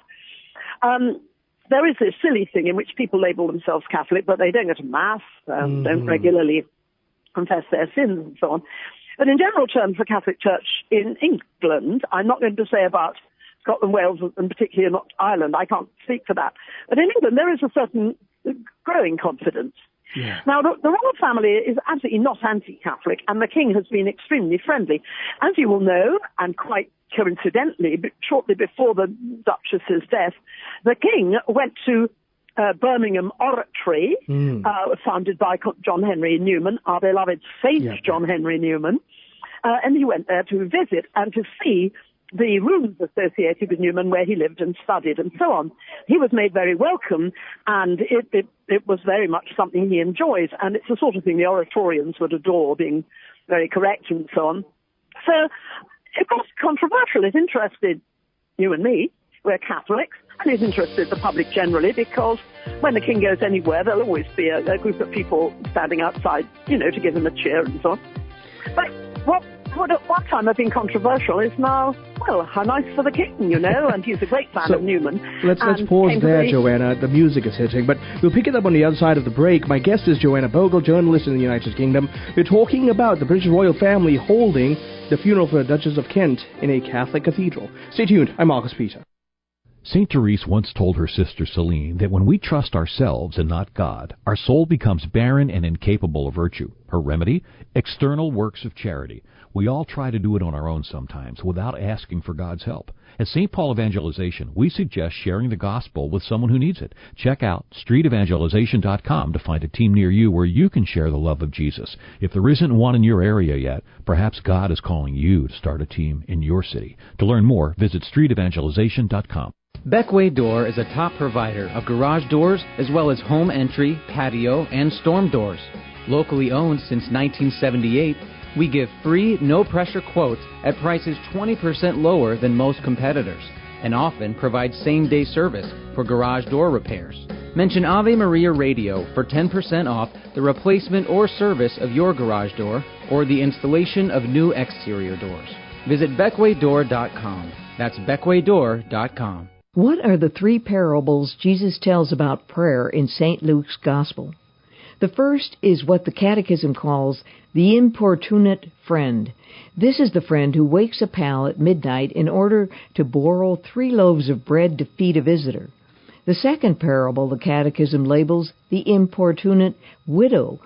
there is this silly thing in which people label themselves Catholic, but they don't go to Mass, don't regularly confess their sins and so on. But in general terms, the Catholic Church in England, I'm not going to say about Scotland, Wales, and particularly not Ireland, I can't speak for that. But in England, there is a certain growing confidence. Yeah. Now, the royal family is absolutely not anti-Catholic, and the king has been extremely friendly. As you will know, and quite coincidentally, shortly before the Duchess's death, the king went to Birmingham Oratory, founded by John Henry Newman, our beloved Saint John Henry Newman, and he went there to visit and to see the rooms associated with Newman where he lived and studied and so on. He was made very welcome, and it was very much something he enjoys, and it's the sort of thing the Oratorians would adore, being very correct and so on. So it was controversial. It interested you and me. We're Catholics, and it interested the public generally, because when the king goes anywhere, there'll always be a group of people standing outside, to give him a cheer and so on. But what at one time had been controversial is now, well, how nice for the king, and he's a great fan of Newman. Let's pause there, Joanna. The music is hitting, but we'll pick it up on the other side of the break. My guest is Joanna Bogle, journalist in the United Kingdom. We're talking about the British royal family holding the funeral for the Duchess of Kent in a Catholic cathedral. Stay tuned. I'm Marcus Peter. St. Therese once told her sister Celine that when we trust ourselves and not God, our soul becomes barren and incapable of virtue. Her remedy? External works of charity. We all try to do it on our own sometimes without asking for God's help. At St. Paul Evangelization, we suggest sharing the gospel with someone who needs it. Check out streetevangelization.com to find a team near you where you can share the love of Jesus. If there isn't one in your area yet, perhaps God is calling you to start a team in your city. To learn more, visit streetevangelization.com. Beckway Door is a top provider of garage doors as well as home entry, patio, and storm doors. Locally owned since 1978, we give free, no-pressure quotes at prices 20% lower than most competitors, and often provide same-day service for garage door repairs. Mention Ave Maria Radio for 10% off the replacement or service of your garage door or the installation of new exterior doors. Visit BeckwayDoor.com. That's BeckwayDoor.com. What are the three parables Jesus tells about prayer in St. Luke's Gospel? The first is what the Catechism calls the importunate friend. This is the friend who wakes a pal at midnight in order to borrow 3 loaves of bread to feed a visitor. The second parable the Catechism labels the importunate widow,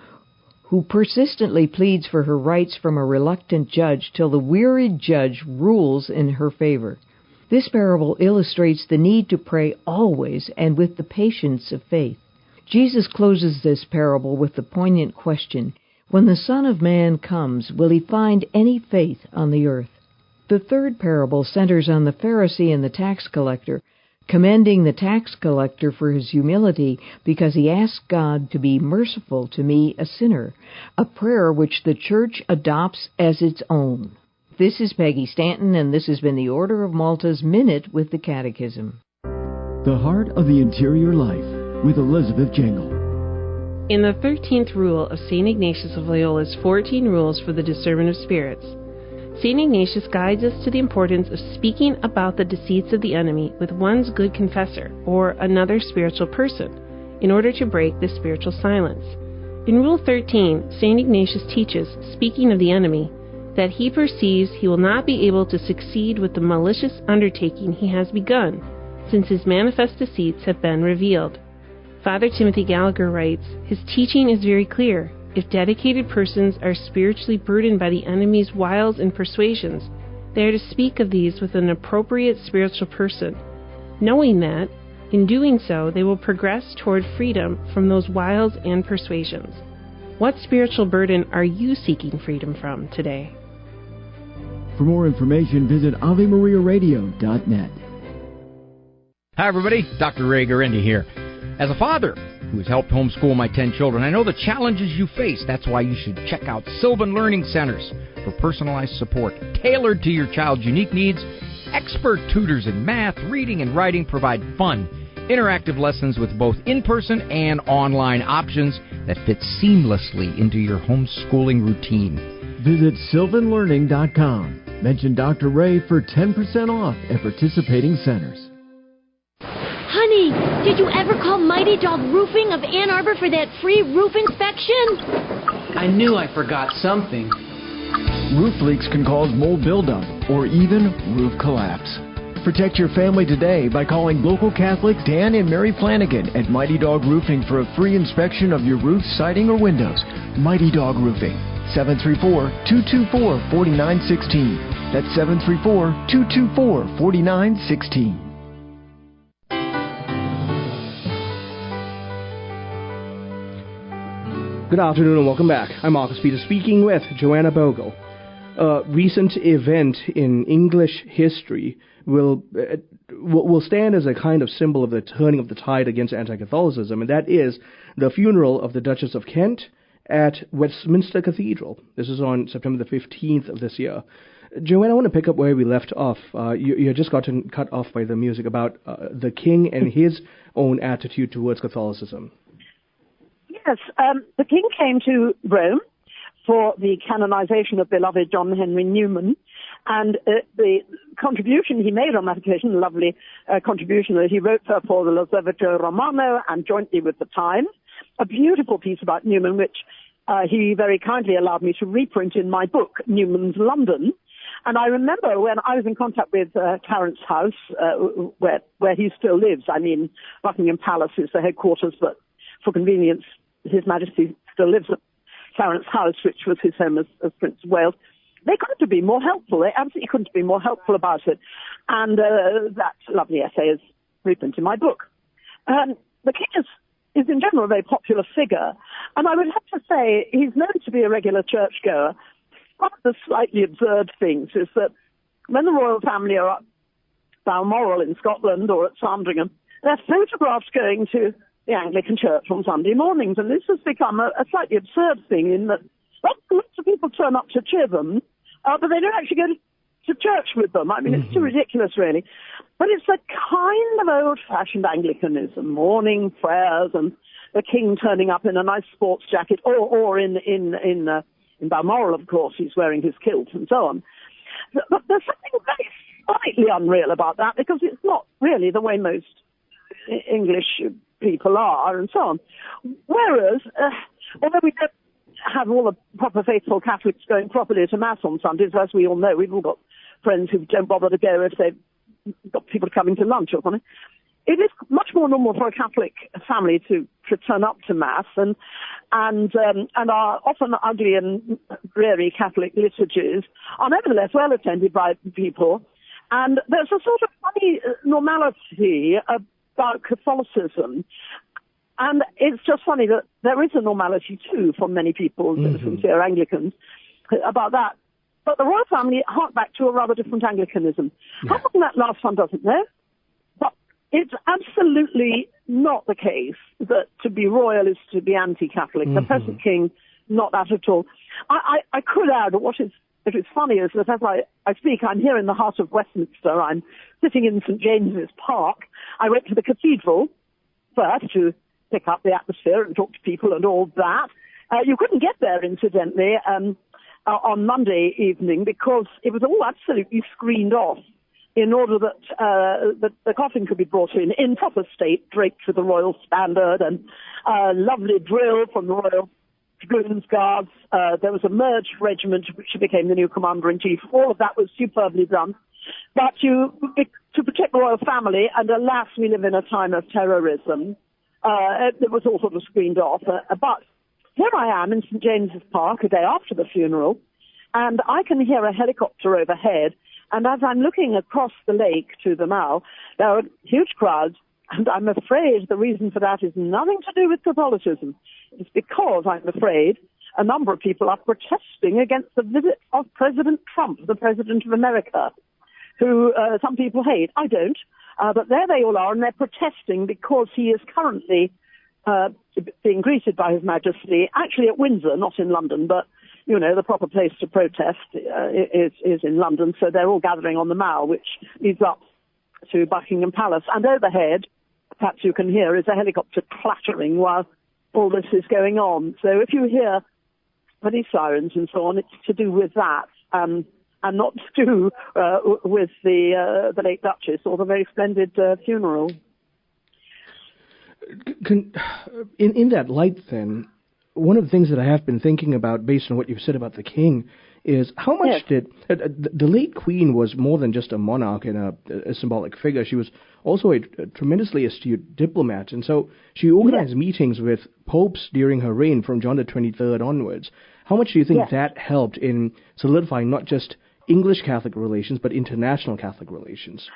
who persistently pleads for her rights from a reluctant judge till the wearied judge rules in her favor. This parable illustrates the need to pray always and with the patience of faith. Jesus closes this parable with the poignant question, when the Son of Man comes, will he find any faith on the earth? The third parable centers on the Pharisee and the tax collector, commending the tax collector for his humility because he asked God to be merciful to me, a sinner, a prayer which the Church adopts as its own. This is Peggy Stanton, and this has been the Order of Malta's Minute with the Catechism. The Heart of the Interior Life with Elizabeth Jingle. In the 13th rule of St. Ignatius of Loyola's 14 Rules for the Discernment of Spirits, St. Ignatius guides us to the importance of speaking about the deceits of the enemy with one's good confessor or another spiritual person in order to break the spiritual silence. In Rule 13, St. Ignatius teaches, speaking of the enemy, that he perceives he will not be able to succeed with the malicious undertaking he has begun, since his manifest deceits have been revealed. Father Timothy Gallagher writes, his teaching is very clear. If dedicated persons are spiritually burdened by the enemy's wiles and persuasions, they are to speak of these with an appropriate spiritual person, knowing that, in doing so, they will progress toward freedom from those wiles and persuasions. What spiritual burden are you seeking freedom from today? For more information, visit AveMariaRadio.net. Hi, everybody. Dr. Ray Garendi here. As a father who has helped homeschool my 10 children, I know the challenges you face. That's why you should check out Sylvan Learning Centers for personalized support tailored to your child's unique needs. Expert tutors in math, reading, and writing provide fun, interactive lessons with both in-person and online options that fit seamlessly into your homeschooling routine. Visit sylvanlearning.com. Mention Dr. Ray for 10% off at participating centers. Hi, funny. Did you ever call Mighty Dog Roofing of Ann Arbor for that free roof inspection? I knew I forgot something. Roof leaks can cause mold buildup or even roof collapse. Protect your family today by calling local Catholics Dan and Mary Flanagan at Mighty Dog Roofing for a free inspection of your roof, siding, or windows. Mighty Dog Roofing, 734-224-4916. That's 734-224-4916. Good afternoon and welcome back. I'm Marcus Peters speaking with Joanna Bogle. A recent event in English history will stand as a kind of symbol of the turning of the tide against anti-Catholicism, and that is the funeral of the Duchess of Kent at Westminster Cathedral. This is on September the 15th of this year. Joanne, I want to pick up where we left off. You had just gotten cut off by the music about the king and his own attitude towards Catholicism. Yes, the king came to Rome for the canonization of beloved John Henry Newman, and the contribution he made on that occasion, a lovely contribution that he wrote for the L'Osservatore Romano and jointly with the Times, a beautiful piece about Newman, which he very kindly allowed me to reprint in my book, Newman's London. And I remember when I was in contact with Clarence House, where he still lives. I mean, Buckingham Palace is the headquarters, but for convenience, His Majesty still lives at Clarence House, which was his home as Prince of Wales. They couldn't have been more helpful. They absolutely couldn't have been more helpful about it. And that lovely essay is reprinted in my book. The king is in general a very popular figure. And I would have to say he's known to be a regular churchgoer. One of the slightly absurd things is that when the royal family are at Balmoral in Scotland or at Sandringham, they're photographed going to the Anglican Church on Sunday mornings. And this has become a slightly absurd thing in that lots of people turn up to cheer them, but they don't actually go to church with them. I mean, it's too ridiculous, really. But it's a kind of old-fashioned Anglicanism, morning prayers and the king turning up in a nice sports jacket, or in Balmoral, of course, he's wearing his kilt and so on. But there's something very slightly unreal about that because it's not really the way most English people are and so on. Whereas, although we don't have all the proper faithful Catholics going properly to Mass on Sundays, as we all know, we've all got friends who don't bother to go if they've got people coming to lunch or something. It is much more normal for a Catholic family to turn up to Mass and our often ugly and dreary Catholic liturgies are nevertheless well attended by people. And there's a sort of funny normality about Catholicism. And it's just funny that there is a normality, too, for many people, sincere Anglicans, about that. But the royal family hark back to a rather different Anglicanism. Yeah. How long that lasts, one doesn't know. But it's absolutely not the case that to be royal is to be anti-Catholic. The present king, not that at all. I could add, what is funny is that as I speak, I'm here in the heart of Westminster. I'm sitting in St. James's Park. I went to the cathedral first to pick up the atmosphere and talk to people and all that. You couldn't get there, incidentally, on Monday evening because it was all absolutely screened off in order that the coffin could be brought in proper state, draped with the royal standard and lovely drill from the Royal Dragoons Guards. There was a merged regiment which became the new commander-in-chief. All of that was superbly done. But to protect the royal family, and alas, we live in a time of terrorism, it was all sort of screened off. But here I am in St. James's Park a day after the funeral, and I can hear a helicopter overhead. And as I'm looking across the lake to the Mall, there are huge crowds, and I'm afraid the reason for that is nothing to do with Catholicism. It's because, I'm afraid, a number of people are protesting against the visit of President Trump, the President of America, who some people hate. I don't. But there they all are, and they're protesting because he is currently being greeted by His Majesty, actually at Windsor, not in London, but, you know, the proper place to protest is in London, so they're all gathering on the Mall, which leads up to Buckingham Palace. And overhead, perhaps you can hear, is a helicopter clattering while all this is going on. So if you hear police sirens and so on, it's to do with that. And not to do with the late Duchess or the very splendid funeral. In that light, then, one of the things that I have been thinking about, based on what you've said about the king, is how much did the late Queen was more than just a monarch and a symbolic figure. She was also a tremendously astute diplomat, and so she organized meetings with popes during her reign from John the 23rd onwards. How much do you think that helped in solidifying not just English Catholic relations, but international Catholic relations?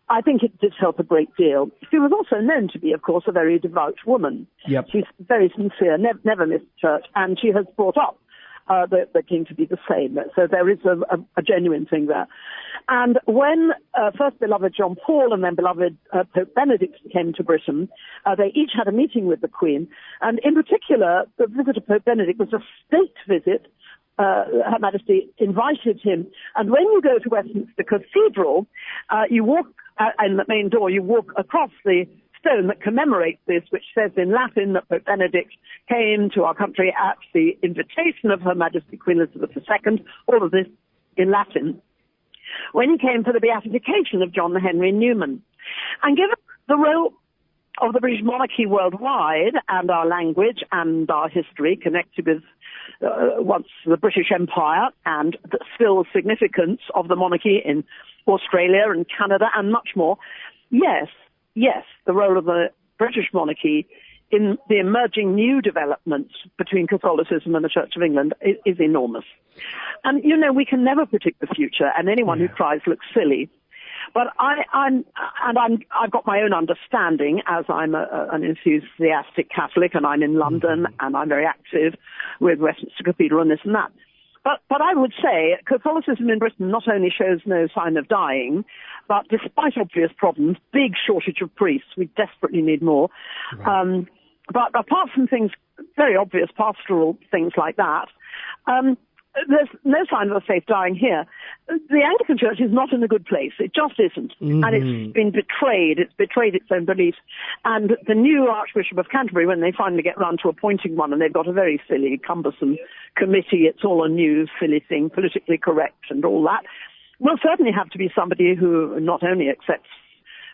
I think it did help a great deal. She was also known to be, of course, a very devout woman. Yep. She's very sincere, never missed church, and she has brought up the king to be the same. So there is a genuine thing there. And when first beloved John Paul and then beloved Pope Benedict came to Britain, they each had a meeting with the Queen. And in particular, the visit of Pope Benedict was a state visit. Her Majesty invited him. And when you go to Westminster Cathedral, you walk in the main door, you walk across the stone that commemorates this, which says in Latin that Pope Benedict came to our country at the invitation of Her Majesty Queen Elizabeth II, all of this in Latin, when he came for the beatification of John Henry Newman. And given the role of the British monarchy worldwide and our language and our history connected with once the British Empire and the still significance of the monarchy in Australia and Canada and much more, yes, the role of the British monarchy in the emerging new developments between Catholicism and the Church of England is enormous. And, we can never predict the future, and anyone who tries looks silly. But I've got my own understanding, as I'm an enthusiastic Catholic, and I'm in London, and I'm very active with Westminster Cathedral and this and that. But I would say Catholicism in Britain not only shows no sign of dying, but despite obvious problems, big shortage of priests, we desperately need more. Right. But apart from things, very obvious pastoral things like that, there's no sign of the faith dying here. The Anglican Church is not in a good place. It just isn't. Mm-hmm. And it's been betrayed. It's betrayed its own beliefs. And the new Archbishop of Canterbury, when they finally get round to appointing one, and they've got a very silly, cumbersome committee, it's all a new silly thing, politically correct and all that, will certainly have to be somebody who not only accepts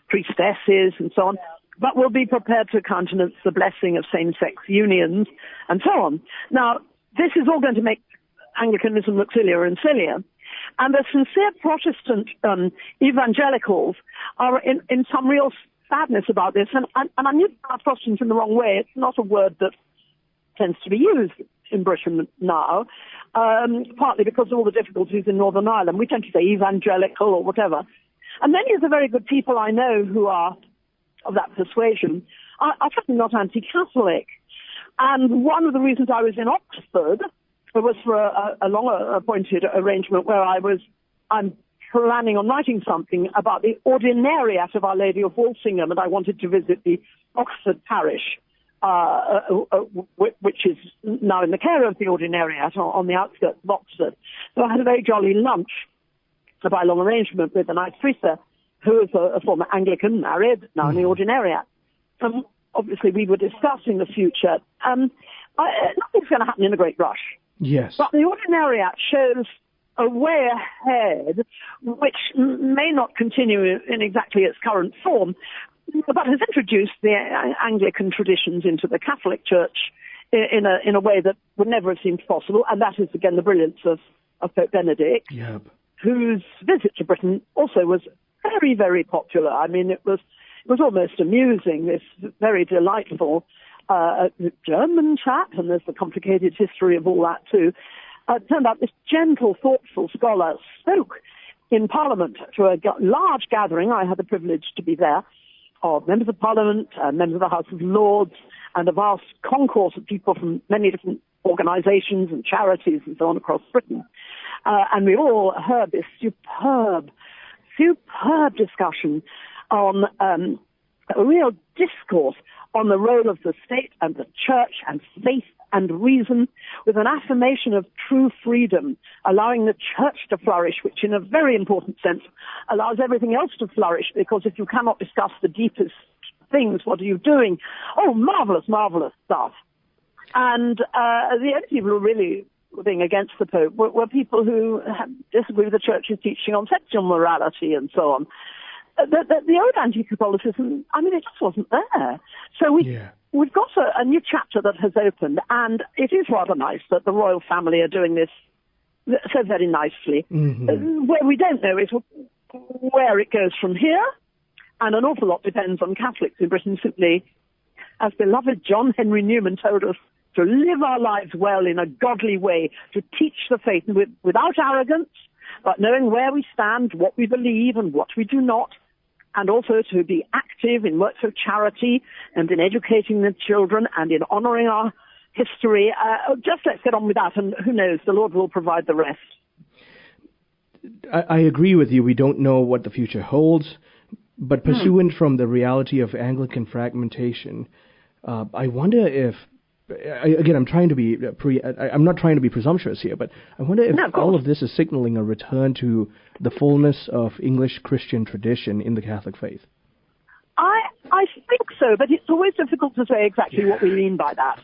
priestesses and so on, but will be prepared to countenance the blessing of same-sex unions and so on. Now, this is all going to make Anglicanism look sillier and sillier. And the sincere Protestant evangelicals are in some real sadness about this. And I'm using Protestants in the wrong way. It's not a word that tends to be used in Britain now, partly because of all the difficulties in Northern Ireland. We tend to say evangelical or whatever. And many of the very good people I know who are of that persuasion are certainly not anti-Catholic. And one of the reasons I was in Oxford was for a long-appointed arrangement where I'm planning on writing something about the Ordinariate of Our Lady of Walsingham, and I wanted to visit the Oxford parish, which is now in the care of the Ordinariate on the outskirts of Oxford. So I had a very jolly lunch by long arrangement with a nice priestess who is a former Anglican, married, now in the Ordinariate. Obviously, we were discussing the future. Nothing's going to happen in a great rush. Yes. But the Ordinariate shows a way ahead, which may not continue in exactly its current form, but has introduced the Anglican traditions into the Catholic Church in a way that would never have seemed possible, and that is, again, the brilliance of Pope Benedict, whose visit to Britain also was very, very popular. I mean, it was almost amusing, this very delightful German chap, and there's the complicated history of all that too. It turned out this gentle, thoughtful scholar spoke in Parliament to a large gathering. I had the privilege to be there, of members of Parliament, members of the House of Lords, and a vast concourse of people from many different organisations and charities and so on across Britain. And we all heard this superb discussion on a real discourse on the role of the state and the church and faith and reason, with an affirmation of true freedom, allowing the church to flourish, which in a very important sense allows everything else to flourish, because if you cannot discuss the deepest things, what are you doing? Oh, marvellous, marvellous stuff. And the only people who really were being against the Pope were people who disagree with the Church's teaching on sexual morality and so on. the old anti-Catholicism, I mean, it just wasn't there. So we've got a new chapter that has opened, and it is rather nice that the royal family are doing this so very nicely. Mm-hmm. Where we don't know is where it goes from here, and an awful lot depends on Catholics in Britain simply, as beloved John Henry Newman told us, to live our lives well in a godly way, to teach the faith without arrogance, but knowing where we stand, what we believe and what we do not, and also to be active in works of charity and in educating the children and in honouring our history. Just let's get on with that, and who knows, the Lord will provide the rest. I agree with you. We don't know what the future holds, but pursuant from the reality of Anglican fragmentation, I wonder if, again, I'm not trying to be presumptuous here, but I wonder if all of this is signaling a return to the fullness of English Christian tradition in the Catholic faith. I think so, but it's always difficult to say exactly what we mean by that.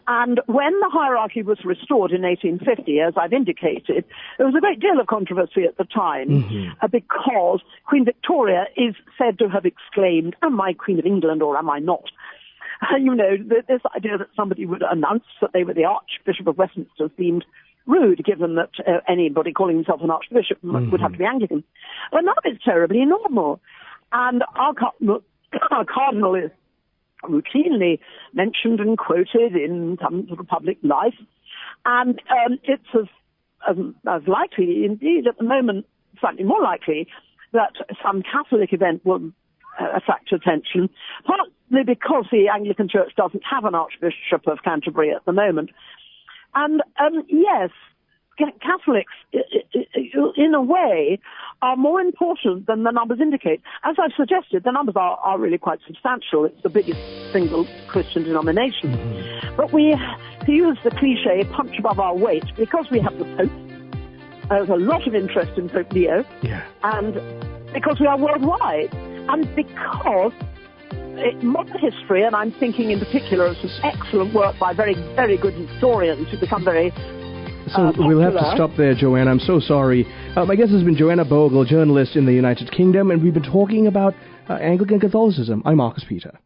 And when the hierarchy was restored in 1850, as I've indicated, there was a great deal of controversy at the time because Queen Victoria is said to have exclaimed, "Am I Queen of England or am I not?" This idea that somebody would announce that they were the Archbishop of Westminster seemed rude, given that anybody calling himself an archbishop would have to be Anglican. But now it's terribly normal. And our cardinal is routinely mentioned and quoted in some sort of public life. And it's as likely, indeed, at the moment, slightly more likely, that some Catholic event will attract attention, partly because the Anglican Church doesn't have an Archbishop of Canterbury at the moment. And yes, Catholics, in a way, are more important than the numbers indicate. As I've suggested, the numbers are really quite substantial. It's the biggest single Christian denomination. But we, to use the cliche, punch above our weight because we have the Pope. There's a lot of interest in Pope Leo. And because we are worldwide. And because modern history, and I'm thinking in particular of some excellent work by very, very good historians who become very So we'll have to stop there, Joanna. I'm so sorry. My guest has been Joanna Bogle, journalist in the United Kingdom, and we've been talking about Anglican Catholicism. I'm Marcus Peter.